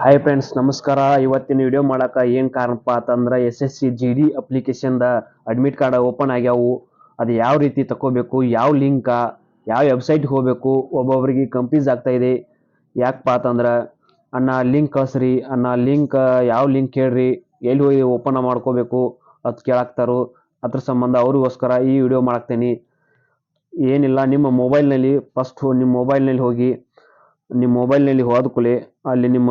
Hi friends, ನಮಸ್ಕಾರ. ಇವತ್ತಿನ video ಮಾಡಕ ಏನು ಕಾರಣಪ್ಪ ಅಂತಂದ್ರೆ SSC GD ಅಪ್ಲಿಕೇಶನ್ದ ಅಡ್ಮಿಟ್ ಕಾರ್ಡ್ ಓಪನ್ ಆಗ್ಯಾವು. ಅದು ಯಾವ ರೀತಿ ತಗೋಬೇಕು, ಯಾವ ಲಿಂಕ, ಯಾವ ವೆಬ್ಸೈಟ್ಗೆ ಹೋಗಬೇಕು, ಒಬ್ಬೊಬ್ಬರಿಗೆ ಕನ್ಫ್ಯೂಸ್ ಆಗ್ತಾ ಇದೆ. ಯಾಕಪ್ಪ ಅಂತಂದ್ರೆ ಅನ್ನ ಲಿಂಕ್ ಕಳಿಸ್ರಿ, ಲಿಂಕ್ ಯಾವ ಲಿಂಕ್ ಹೇಳ್ರಿ, ಎಲ್ಲಿ ಹೋಗಿ ಓಪನ್ ಮಾಡ್ಕೋಬೇಕು ಅದು ಕೇಳಾಕ್ತಾರೋ. ಅದ್ರ ಸಂಬಂಧ ಅವ್ರಿಗೋಸ್ಕರ ಈ ವಿಡಿಯೋ ಮಾಡಾಕ್ತೇನೆ. ಏನಿಲ್ಲ, ನಿಮ್ಮ ಮೊಬೈಲ್ನಲ್ಲಿ ಹೋಗಿ, ನಿಮ್ಮ ಮೊಬೈಲ್ನಲ್ಲಿ ಹೋದ ಕೂಡಲೇ ಅಲ್ಲಿ ನಿಮ್ಮ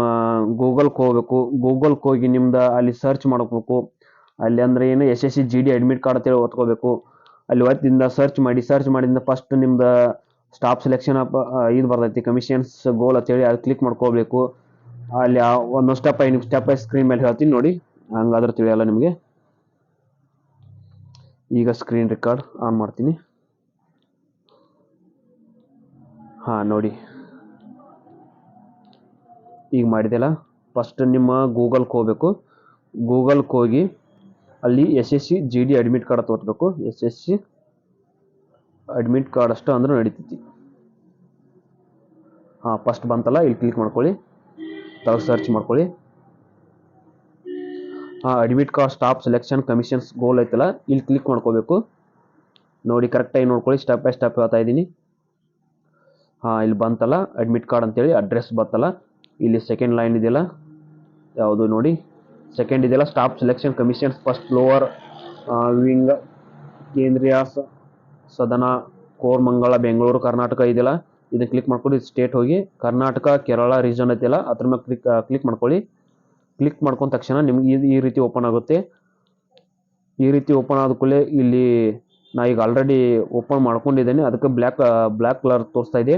ಗೂಗಲ್ಗೆ ಹೋಗಬೇಕು. ಗೂಗಲ್ಗೆ ಹೋಗಿ ನಿಮ್ದು ಅಲ್ಲಿ ಸರ್ಚ್ ಮಾಡ್ಕೋಬೇಕು. ಅಲ್ಲಿ ಅಂದರೆ ಏನು, SSC GD ಅಡ್ಮಿಟ್ ಕಾರ್ಡ್ ಅಂತೇಳಿ ಓದ್ಕೋಬೇಕು. ಅಲ್ಲಿ ಒತ್ತಿಂದ ಸರ್ಚ್ ಮಾಡಿದಿಂದ ಫಸ್ಟ್ ನಿಮ್ದು ಸ್ಟಾಫ್ ಸೆಲೆಕ್ಷನ್ ಇದು ಬರ್ತೈತಿ, ಕಮಿಷನ್ಸ್ ಗೋಲ್ ಅಂತೇಳಿ ಅದು ಕ್ಲಿಕ್ ಮಾಡ್ಕೋಬೇಕು. ಅಲ್ಲಿ ಒಂದೊಂದು ಸ್ಟೆಪ್ ಬೈ ಸ್ಕ್ರೀನ್ ಮೇಲೆ ಹೇಳ್ತೀನಿ ನೋಡಿ, ಹಂಗಾದ್ರೆ ತಿಳಿಯಲ್ಲ ನಿಮಗೆ. ಈಗ ಸ್ಕ್ರೀನ್ ರೆಕಾರ್ಡ್ ಆನ್ ಮಾಡ್ತೀನಿ. ನೋಡಿ, ಈಗ ಮಾಡಿದೆಲ್ಲ. ಫಸ್ಟ್ ನಿಮ್ಮ ಗೂಗಲ್ಗೆ ಹೋಗಬೇಕು. ಗೂಗಲ್ಗೆ ಹೋಗಿ ಅಲ್ಲಿ SSC GD ಅಡ್ಮಿಟ್ ಕಾರ್ಡ್ ತೋರಿಸ್ಬೇಕು. SSC ಅಡ್ಮಿಟ್ ಕಾರ್ಡ್ ಅಷ್ಟು ಅಂದ್ರೆ ನಡೀತೈತಿ. ಫಸ್ಟ್ ಬಂತಲ್ಲ, ಇಲ್ಲಿ ಕ್ಲಿಕ್ ಮಾಡ್ಕೊಳ್ಳಿ. ತಾವು ಸರ್ಚ್ ಮಾಡ್ಕೊಳ್ಳಿ. Admit card staff selection commissions ಗೋಲ್ ಐತಲ್ಲ, ಇಲ್ಲಿ ಕ್ಲಿಕ್ ಮಾಡ್ಕೋಬೇಕು. ನೋಡಿ, ಕರೆಕ್ಟಾಗಿ ನೋಡ್ಕೊಳ್ಳಿ, ಸ್ಟೆಪ್ ಬೈ ಸ್ಟೆಪ್ ಹೇಳ್ತಾ ಇದ್ದೀನಿ. ಇಲ್ಲಿ ಬಂತಲ್ಲ ಅಡ್ಮಿಟ್ ಕಾರ್ಡ್ ಅಂತೇಳಿ ಅಡ್ರೆಸ್ ಬಂತಲ್ಲ, ಇಲ್ಲಿ ಸೆಕೆಂಡ್ ಲೈನ್ ಇದೆಯಲ್ಲ, ಯಾವುದು ನೋಡಿ, ಸೆಕೆಂಡ್ ಇದೆಯಲ್ಲ, staff selection commissions first floor wing ಕೇಂದ್ರೀಯ ಸದನ ಕೋರಮಂಗಲ ಬೆಂಗಳೂರು ಕರ್ನಾಟಕ ಇದೆಯಲ್ಲ, ಇದನ್ನ ಕ್ಲಿಕ್ ಮಾಡ್ಕೊಳ್ಳಿ. ಸ್ಟೇಟ್ ಹೋಗಿ ಕರ್ನಾಟಕ ಕೇರಳ ರೀಜನ್ ಐತಿಲ್ಲ, ಅದ್ರ ಮೇಲೆ ಕ್ಲಿಕ್ ಮಾಡ್ಕೊಳ್ಳಿ. ಕ್ಲಿಕ್ ಮಾಡ್ಕೊಂಡ ತಕ್ಷಣ ನಿಮ್ಗೆ ಈ ರೀತಿ ಓಪನ್ ಆಗುತ್ತೆ. ಈ ರೀತಿ ಓಪನ್ ಆದ ಕೂಡಲೇ ಇಲ್ಲಿ ನಾ ಈಗ ಆಲ್ರೆಡಿ ಓಪನ್ ಮಾಡ್ಕೊಂಡಿದ್ದೇನೆ, ಅದಕ್ಕೆ ಬ್ಲ್ಯಾಕ್ ಕಲರ್ ತೋರಿಸ್ತಾ ಇದೆ.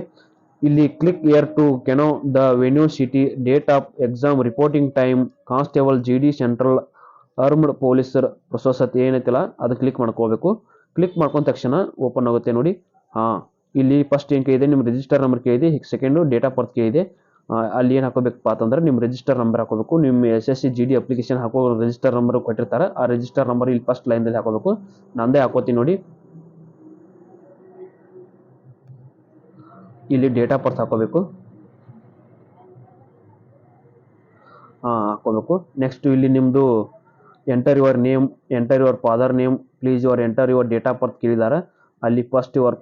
ಇಲ್ಲಿ click here to know the venue city, date of exam, reporting time, constable GD central armed ಪೊಲೀಸರ್ ಪ್ರೊಸೆಸ್ ಏನೈತಿಲ್ಲ ಅದು ಕ್ಲಿಕ್ ಮಾಡ್ಕೋಬೇಕು. ಕ್ಲಿಕ್ ಮಾಡ್ಕೊಂಡ ತಕ್ಷಣ ಓಪನ್ ಆಗುತ್ತೆ ನೋಡಿ. ಇಲ್ಲಿ ಫಸ್ಟ್ ಏನು ಕೇಳಿದೆ, ನಿಮ್ಮ ರಿಜಿಸ್ಟರ್ ನಂಬರ್ ಕೇಳಿದೆ. ಸೆಕೆಂಡು ಡೇಟ್ ಆಫ್ ಬರ್ತ್ ಕೇಳಿದೆ. ಅಲ್ಲಿ ಏನು ಹಾಕೋಬೇಕಪ್ಪ ಅಂತಂದ್ರೆ ನಿಮ್ಮ ರಿಜಿಸ್ಟರ್ ನಂಬರ್ ಹಾಕೋಬೇಕು. ನಿಮ್ಮ SSC GD ಅಪ್ಲಿಕೇಶನ್ ಹಾಕೋ ರಿಜಿಸ್ಟರ್ ನಂಬರ್ ಕೊಟ್ಟಿರ್ತಾರೆ, ಆ ರಿಜಿಸ್ಟರ್ ನಂಬರ್ ಇಲ್ಲಿ ಫಸ್ಟ್ ಲೈನ್ದಲ್ಲಿ ಹಾಕೋಬೇಕು. ನಂದೇ ಹಾಕೋತೀನಿ ನೋಡಿ. ಇಲ್ಲಿ ಡೇಟ್ ಆಫ್ ಬರ್ತ್ ಹಾಕೋಬೇಕು. ಹಾಕೋಬೇಕು. ನೆಕ್ಸ್ಟ್ ಇಲ್ಲಿ ನಿಮ್ಮದು enter your name, enter your father name, please enter your date of birth ಕೇಳಿದ್ದಾರೆ. ಅಲ್ಲಿ first your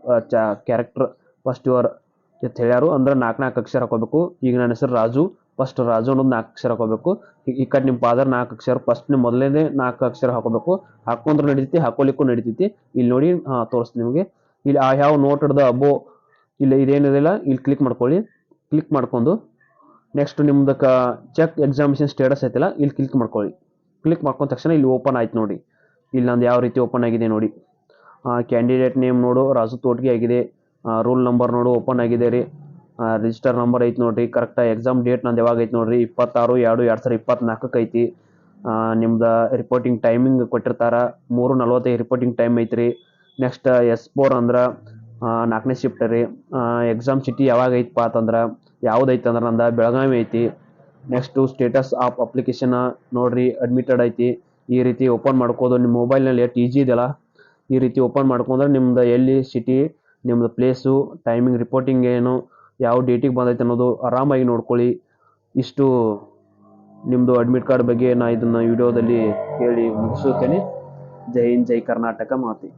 character, first your ಅಂತ ಹೇಳ್ಯಾರು, ಅಂದ್ರೆ 4 ಅಕ್ಷರ ಹಾಕೋಬೇಕು. ಈಗ ನನ್ನ ಹೆಸರು ರಾಜು, ಫಸ್ಟ್ ರಾಜು ಅನ್ನೋದು 4 ಅಕ್ಷರ ಹಾಕೋಬೇಕು. ಈ ಕಡೆ ನಿಮ್ಮ ಫಾದರ್ 4 ಅಕ್ಷರ, ಫಸ್ಟ್ ನಿಮ್ಮ ಮೊದಲನೇ 4 ಅಕ್ಷರ ಹಾಕೋಬೇಕು. ಹಾಕೊಂಡ್ರೆ ನಡೀತೈತಿ, ಹಾಕೋಲಿಕ್ಕೂ ನಡೀತೈತಿ. ಇಲ್ಲಿ ನೋಡಿ, ತೋರಿಸ್ತೀನಿ ನಿಮಗೆ. ಇಲ್ಲಿ I have noted the above, ಇಲ್ಲಿ ಇದೇನಿದೆಲ್ಲ ಇಲ್ಲಿ ಕ್ಲಿಕ್ ಮಾಡ್ಕೊಳ್ಳಿ. ಕ್ಲಿಕ್ ಮಾಡ್ಕೊಂಡು ನೆಕ್ಸ್ಟ್ ನಿಮ್ದು ಚೆಕ್ ಎಕ್ಸಾಮಿನೇಷನ್ ಸ್ಟೇಟಸ್ ಐತಿಲ್ಲ, ಇಲ್ಲಿ ಕ್ಲಿಕ್ ಮಾಡ್ಕೊಳ್ಳಿ. ಕ್ಲಿಕ್ ಮಾಡ್ಕೊಂಡ ತಕ್ಷಣ ಇಲ್ಲಿ ಓಪನ್ ಆಯ್ತು ನೋಡಿ. ಇಲ್ಲಿ ನಂದು ಯಾವ ರೀತಿ ಓಪನ್ ಆಗಿದೆ ನೋಡಿ. ಕ್ಯಾಂಡಿಡೇಟ್ ನೇಮ್ ನೋಡು, ರಾಜು ತೋಟ್ಗಿ ಆಗಿದೆ. ರೂಲ್ ನಂಬರ್ ನೋಡು, ಓಪನ್ ಆಗಿದೆ ರೀ. ರಿಜಿಸ್ಟರ್ ನಂಬರ್ ಐತಿ ನೋಡ್ರಿ. ಕರೆಕ್ಟಾಗಿ ಎಕ್ಸಾಮ್ ಡೇಟ್ ನಂದು ಯಾವಾಗ ಐತಿ ನೋಡ್ರಿ, 26/2/2024 ಐತಿ. ನಿಮ್ದು ರಿಪೋರ್ಟಿಂಗ್ ಟೈಮಿಂಗ್ ಕೊಟ್ಟಿರ್ತಾರ, 3:45 ರಿಪೋರ್ಟಿಂಗ್ ಟೈಮ್ ಐತ್ರಿ. ನೆಕ್ಸ್ಟ್ S4 ಅಂದ್ರೆ 4ನೇ ಶಿಫ್ಟ್ ರೀ. ಎಕ್ಸಾಮ್ ಸಿಟಿ ಯಾವಾಗ ಐತಪ್ಪ ಅಂತಂದ್ರೆ, ಯಾವುದೈತೆ ಅಂದ್ರೆ ನಂದು ಬೆಳಗಾವಿ ಐತಿ. ನೆಕ್ಸ್ಟು ಸ್ಟೇಟಸ್ ಆಫ್ ಅಪ್ಲಿಕೇಶನ್ ನೋಡ್ರಿ, ಅಡ್ಮಿಟೆಡ್ ಐತಿ. ಈ ರೀತಿ ಓಪನ್ ಮಾಡ್ಕೋದು. ನಿಮ್ಮ ಮೊಬೈಲ್ನಲ್ಲಿ ಎಷ್ಟು ಈಜಿ ಇದೆಯಲ್ಲ, ಈ ರೀತಿ ಓಪನ್ ಮಾಡ್ಕೊಂಡ್ರೆ ನಿಮ್ದು ಎಲ್ಲಿ ಸಿಟಿ, ನಿಮ್ದು ಪ್ಲೇಸು, ಟೈಮಿಂಗ್, ರಿಪೋರ್ಟಿಂಗ್ ಏನು, ಯಾವ ಡೇಟಿಗೆ ಬಂದೈತೆ ಅನ್ನೋದು ಆರಾಮಾಗಿ ನೋಡ್ಕೊಳ್ಳಿ. ಇಷ್ಟು ನಿಮ್ಮದು ಅಡ್ಮಿಟ್ ಕಾರ್ಡ್ ಬಗ್ಗೆ ನಾನು ಇದನ್ನು ವಿಡಿಯೋದಲ್ಲಿ ಹೇಳಿ ಮುಗಿಸುತ್ತೇನೆ. ಜೈ ಹಿಂದ್, ಜೈ ಕರ್ನಾಟಕ ಮಾತೆ.